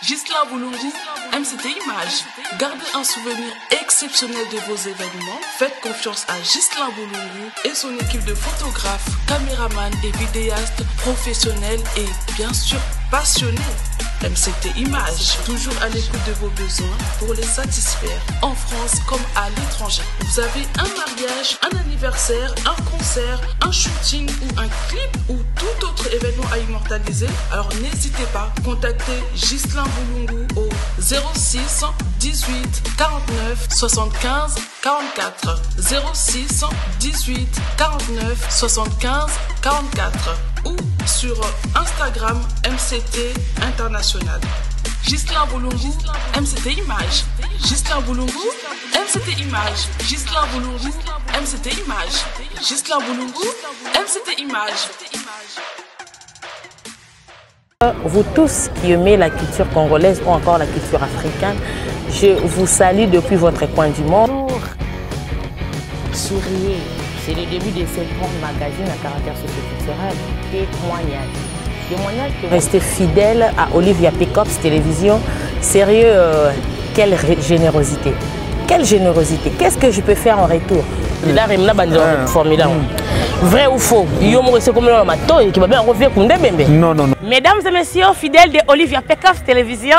Ghislain Boulungu, MCT Images. Gardez un souvenir exceptionnel de vos événements. Faites confiance à Ghislain Boulungu et son équipe de photographes, caméramans et vidéastes professionnels et bien sûr passionnés. MCT Images, toujours à l'écoute de vos besoins pour les satisfaire, en France comme à l'étranger. Vous avez un mariage, un anniversaire, un concert, un shooting ou un clip ou tout autre événement à immortaliser? Alors n'hésitez pas, contactez Ghislain Boulungu au 06 18 49 75 44 06 18 49 75 44 ou sur Instagram MCT International. Ghislain Boulungu, MCT Images. Ghislain Boulungu, MCT Images. Ghislain Boulungu, MCT Images. Ghislain Boulungu, MCT Images. Vous tous qui aimez la culture congolaise ou encore la culture africaine, je vous salue depuis votre coin du monde. Souriez, c'est le début de cette grande magazine à caractère socioculturel. Témoignage. Restez fidèle à Olivia Pecops Télévision. Sérieux, quelle générosité. Quelle générosité. Qu'est-ce que je peux faire en retour? Formidable. Vrai ou faux? Non, non, non. Mesdames et messieurs, fidèles de Olivia Pecops Télévision,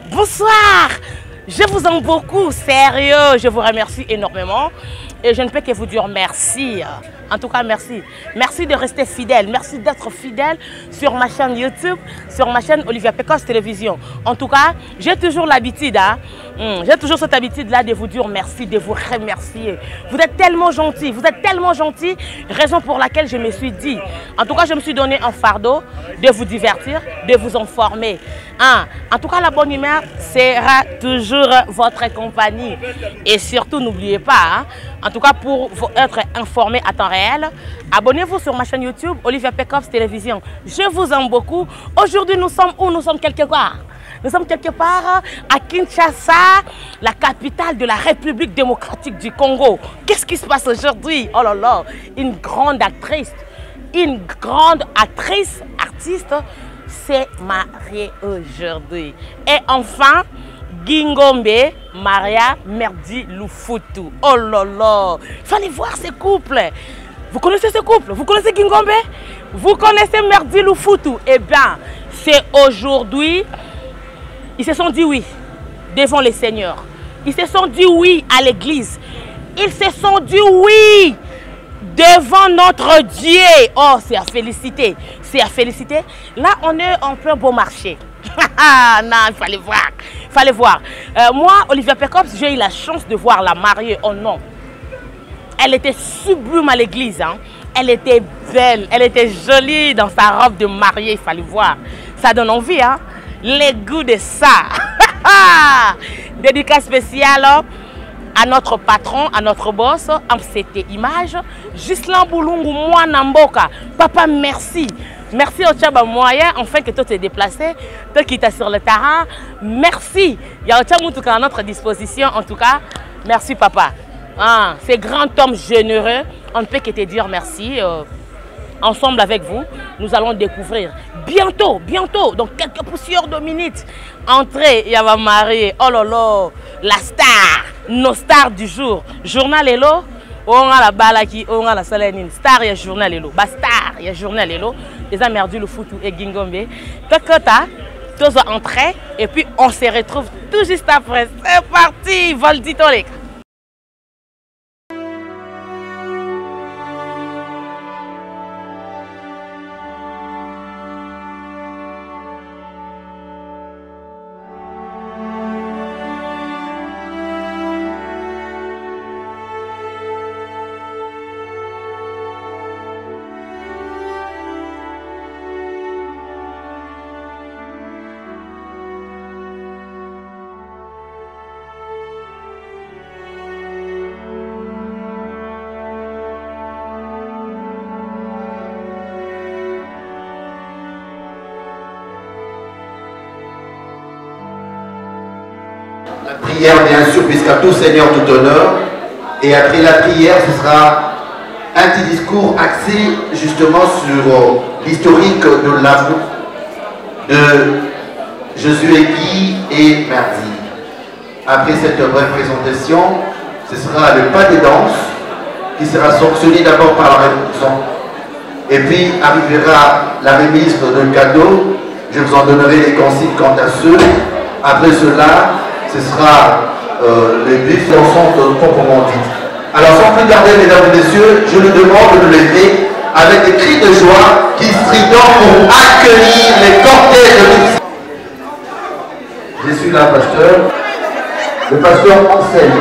bonsoir. Je vous aime beaucoup, sérieux. Je vous remercie énormément. Et je ne peux que vous dire merci. En tout cas, merci. Merci de rester fidèle. Merci d'être fidèle sur ma chaîne YouTube, sur ma chaîne Olivia Pecops Télévision. En tout cas, j'ai toujours l'habitude, j'ai toujours cette habitude-là de vous dire merci, de vous remercier. Vous êtes tellement gentils, raison pour laquelle je me suis dit, en tout cas, je me suis donné un fardeau de vous divertir, de vous informer. En tout cas, la bonne humeur sera toujours votre compagnie. Et surtout, n'oubliez pas, en tout cas, pour être informé à temps réel, abonnez-vous sur ma chaîne YouTube, Olivia Pecops Télévision. Je vous aime beaucoup. Aujourd'hui, nous sommes où? Nous sommes quelque part. Nous sommes quelque part à Kinshasa, la capitale de la République démocratique du Congo. Qu'est-ce qui se passe aujourd'hui? Oh là là, une grande actrice, artiste, s'est mariée aujourd'hui. Et enfin, Gingombe Maria Merdi Lufutu. Oh là là, il fallait voir ces couples. Vous connaissez ce couple? Vous connaissez Gingombe? Vous connaissez Merdi Lufutu? Eh bien, c'est aujourd'hui. Ils se sont dit oui devant les seigneurs. Ils se sont dit oui à l'église. Ils se sont dit oui devant notre Dieu. Oh, c'est à féliciter. C'est à féliciter. Là, on est en plein beau marché. Non, il fallait voir. Il fallait voir. Moi, Olivia Pecops, j'ai eu la chance de voir la mariée. Oh non. Elle était sublime à l'église. Elle était belle. Elle était jolie dans sa robe de mariée. Il fallait voir. Ça donne envie, les goûts de ça. Dédicace spéciale à notre patron, à notre boss, MCT Images, Ghislain Boulungu, moi Namboka. Papa, merci. Merci au Tchaba Moyen, enfin que toi t'es déplacé, toi qui t'es sur le terrain. Merci. Il y a Tchaba à notre disposition, en tout cas. Merci, papa. Ces grands hommes généreux, on ne peut que te dire merci. Ensemble avec vous, nous allons découvrir bientôt, dans quelques poussières de minutes, entrer, il y a ma mariée, oh là là, la star, nos stars du jour. Journal Hello, on a la balaki, on a la salanine. Star, il y a Journal Hello. Star, il y a Journal Hello. Les Amerdu, le Foutu et Gingombe. Kakota, tous vont entrer et puis on se retrouve tout juste après. C'est parti, Volditolek. La prière, bien sûr, puisqu'à tout Seigneur, tout honneur. Et après la prière, ce sera un petit discours axé justement sur l'historique de l'amour, de Josué Guy et Mardi. Après cette brève présentation, ce sera le pas des danses qui sera sanctionné d'abord par la révolution. Et puis arrivera la remise de cadeaux. Je vous en donnerai les consignes quant à ceux. Après cela, ce sera les buffs d'ensemble proprement dit. Alors sans plus tarder, mesdames et messieurs, je vous demande de nous lever avec des cris de joie qui strident pour accueillir les cortèges de... Je suis là, pasteur. Le pasteur enseigne.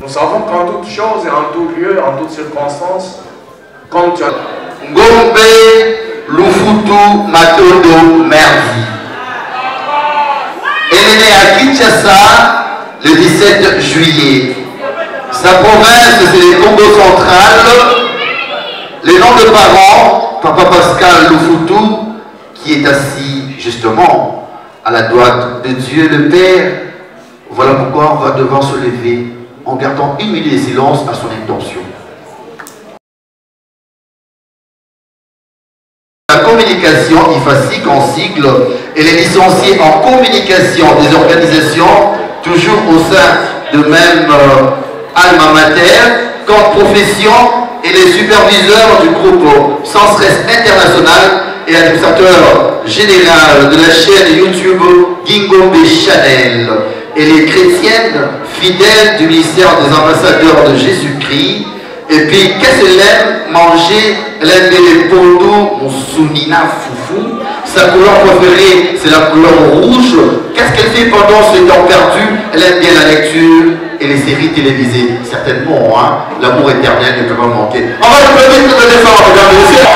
Nous savons qu'en toute chose et en tout lieu, en toutes circonstances, quand tu as... Ngombe Lufutu Matondo Merdi. Elle est née à Kinshasa le 17 juillet. Sa province, c'est le Congo central. Les noms de parents, Papa Pascal Lufutu, qui est assis justement à la droite de Dieu le Père. Voilà pourquoi on va devoir se lever en gardant une minute de silence à son intention. La communication IFASIC en sigle, elle est licenciée en communication des organisations, toujours au sein de même alma mater, comme profession, et les superviseurs du groupe Sans Stress International et administrateur général de la chaîne YouTube Gingombe Channel. Et les chrétiennes fidèles du ministère des ambassadeurs de Jésus-Christ. Et puis, qu'est-ce qu'elle aime manger? Elle aime les pondous, mon sounina foufou. Sa couleur préférée, c'est la couleur rouge. Qu'est-ce qu'elle fait pendant ce temps perdu? Elle aime bien la lecture et les séries télévisées. Certainement, hein, l'amour éternel ne peut pas manquer. On va applaudir toutes les femmes, mesdames et messieurs.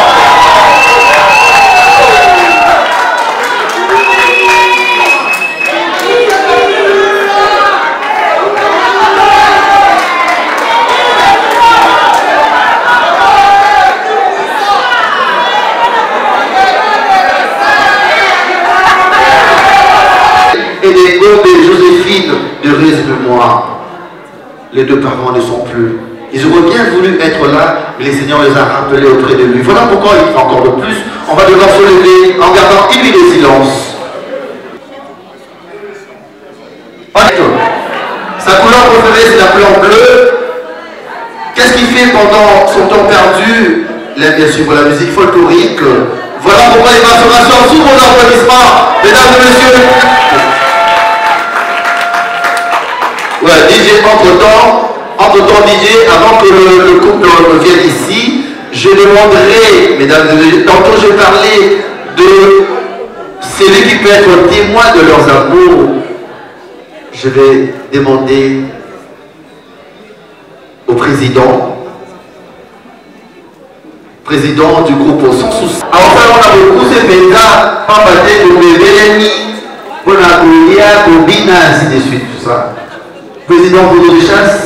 moi. Les deux parents ne sont plus. Ils auraient bien voulu être là, mais les Seigneurs les a rappelés auprès de lui. Voilà pourquoi il faut encore de plus. On va devoir se lever en gardant une minute de silence. Sa couleur préférée, c'est la couleur bleue. Qu'est-ce qu'il fait pendant son temps perdu? Il aime bien suivre la musique folklorique. Voilà pourquoi il va se rasseoir sous vos applaudissements, mesdames et messieurs. Ouais, DJ, entre-temps, DJ, avant que le couple vienne ici, je demanderai, mesdames et messieurs, tantôt j'ai parlé de celui qui peut être témoin de leurs amours. Je vais demander au président du groupe Sans Souci. Enfin, on a beaucoup ces médias, pas battre de bébé, on a Goulia, Bobina, ainsi de suite, tout ça. Président Boulot de chasse,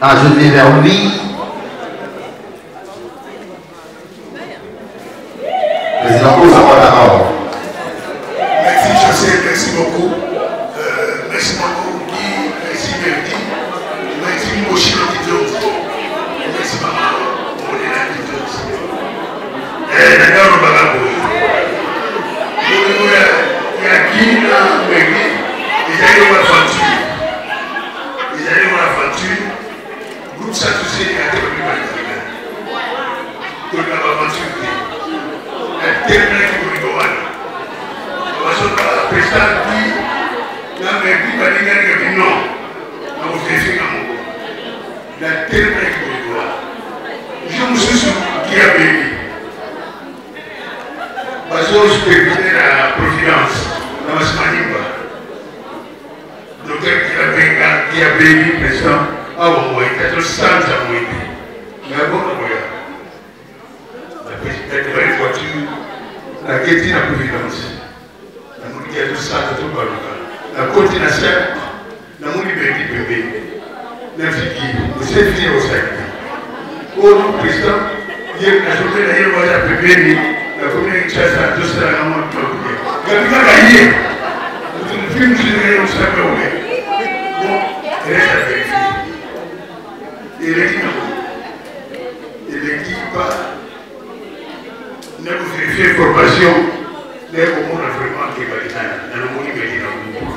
je vais vers lui. Président Boulot, ça va d'abord. Merci, José, merci beaucoup. Merci beaucoup, Guy, merci Verdi, merci Moshiro Kidjoti, merci Maman, Moulina Kidjoti. D'ailleurs, on va la bouger. Il y a Guy, Verdi, ils allaient voir la voiture. Ils allaient voir la voiture. Le groupe s'associait à la République. Donc, la voiture, elle terminait avec le Gouvernement. Le président dit, non, mais puis pas dire que non. On vous fait faire un mot. La terre avec le doigt. Je me suis qui a béni. Parce que je peux écouter la providence dans ma smanimba. Donc, qui a béni, président, ah bon, il y a tout ça, ça m'a aidé. Mais bon, regarde. La voiture, la quête de la providence. La moitié de ça, tout le monde. La continuation, la liberté bébé, la fille, c'est fini au sac. Au nom président, il y a la journée d'ailleurs, on va bébé, la première chasse à 200 à la moitié. Il y a bien gagné. Le film qui est au sac, bon, elle est à vérifier. Et l'équipe, pas, n'a pas vérifié formation, n'a pas vraiment qui va être dans le monde qui est dans le monde.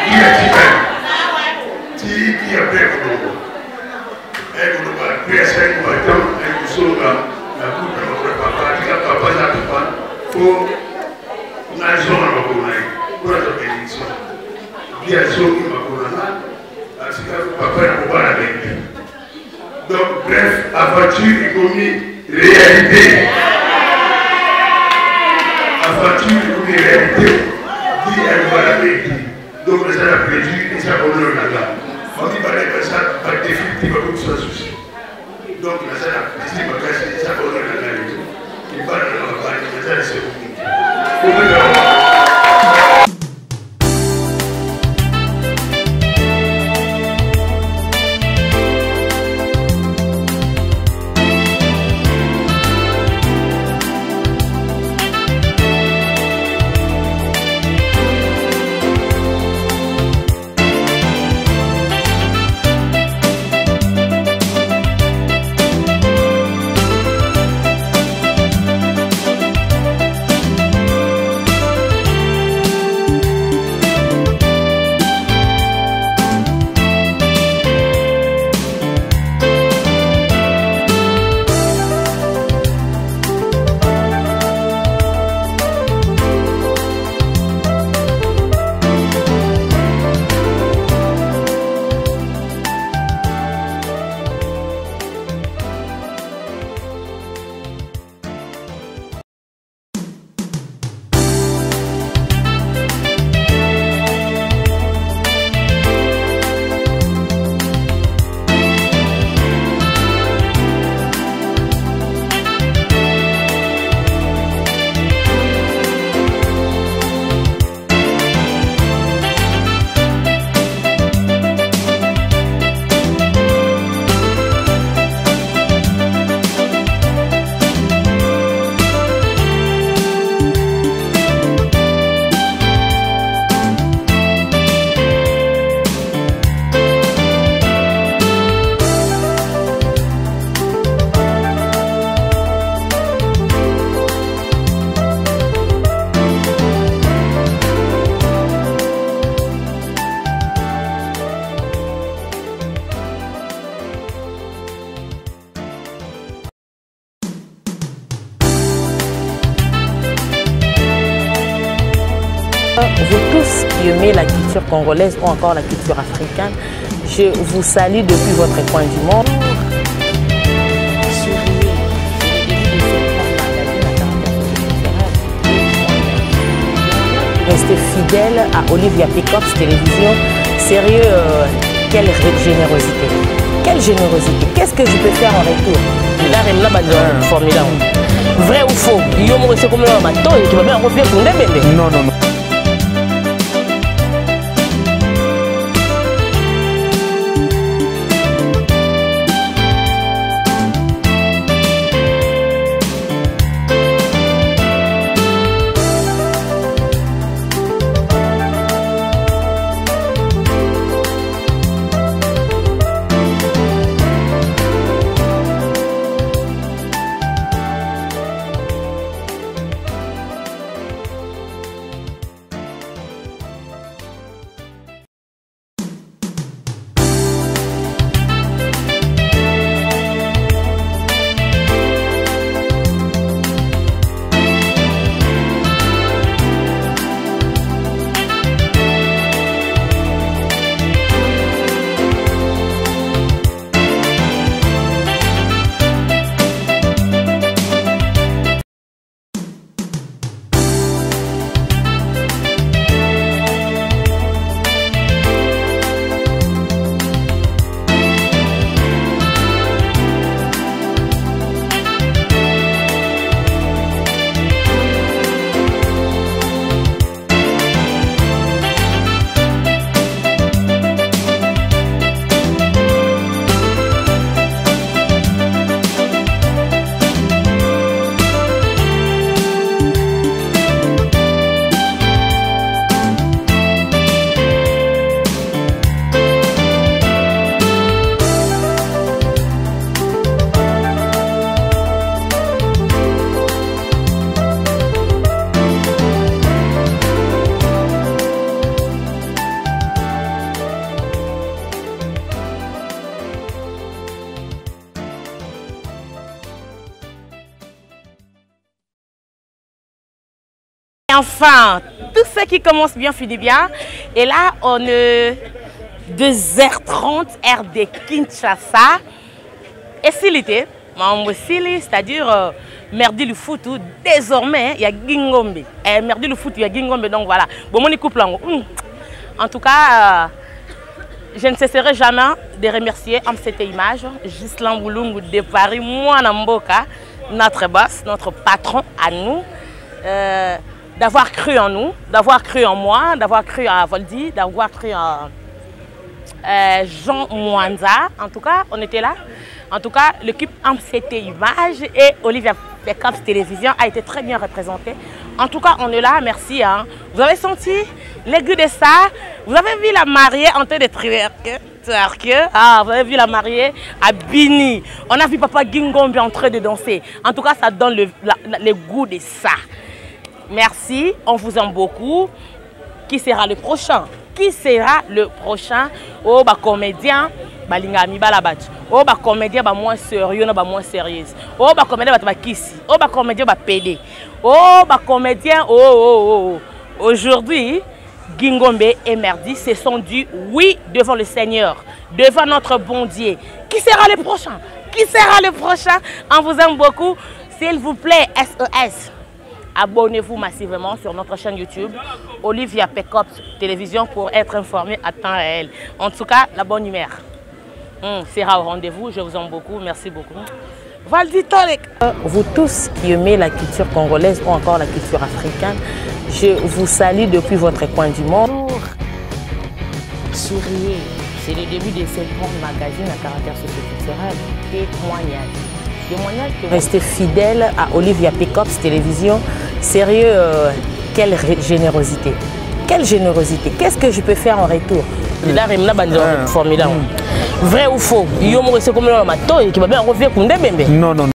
Qui a dit qui a fait donc bref, aventure est commis réalité. Aventure est commis réalité. Dit elle va la vérité. Donc ça l'a prévu et ça honore là-bas. On dit pas que ça va définitivement comme ça souci. Donc ça l'a prévu et ça honore là-bas. Il va dans la vague, ça l'a c'est beaucoup. Vous tous qui aimez la culture congolaise ou encore la culture africaine, je vous salue depuis votre coin du monde. Restez fidèle à Olivia Pekops Télévision. Sérieux, quelle générosité. Quelle générosité. Qu'est-ce que je peux faire en retour? Formidable. Vrai ou faux? Non, non, non. Enfin, tout ce qui commence bien finit bien. Et là, on est 2h30, heure de Kinshasa. Et Silité, c'est-à-dire Merdi le foot, désormais, il y a Gingombe. Merdi le foot, il y a Gingombe, donc voilà. Bon, mon couple en tout cas, je ne cesserai jamais de remercier cette image, Gislan Boulungu de Paris, moi, Namboka, notre boss, notre patron à nous. D'avoir cru en nous, d'avoir cru en moi, d'avoir cru en Voldy, d'avoir cru en Jean Mwanza. En tout cas, on était là. En tout cas, l'équipe MCT Image et Olivia Pekops Télévision a été très bien représentée. En tout cas, on est là, merci. Hein. Vous avez senti l'aigu de ça? Vous avez vu la mariée en train de twerker? Ah, vous avez vu la mariée à Bini. On a vu Papa Gingombe en train de danser. En tout cas, ça donne le goût de ça. Merci, on vous aime beaucoup. Qui sera le prochain? Qui sera le prochain? Oh, bah comédien, bah lingami balabat. Oh, bah comédien, bah moins sérieux, non, bah moins sérieuse. Oh, bah comédien, bah kissi. Oh, bah comédien, bah pédé. Oh, bah comédien, oh. Aujourd'hui, Gingombe et Merdi se sont dit oui devant le Seigneur, devant notre bon Dieu. Qui sera le prochain? Qui sera le prochain? On vous aime beaucoup. S'il vous plaît, SES. Abonnez-vous massivement sur notre chaîne YouTube Olivia Pekops Télévision pour être informé à temps réel. En tout cas, la bonne humeur sera au rendez-vous. Je vous aime beaucoup. Merci beaucoup. Voldy Tolek. Vous tous qui aimez la culture congolaise ou encore la culture africaine, je vous salue depuis votre coin du monde. Souriez. C'est le début de cette grande magazine à caractère socioculturel. Témoignage. Restez fidèle à Olivia Pekops Télévision. Sérieux, quelle générosité. Quelle générosité. Qu'est-ce que je peux faire en retour? Formidable. Vrai ou faux? Non, non.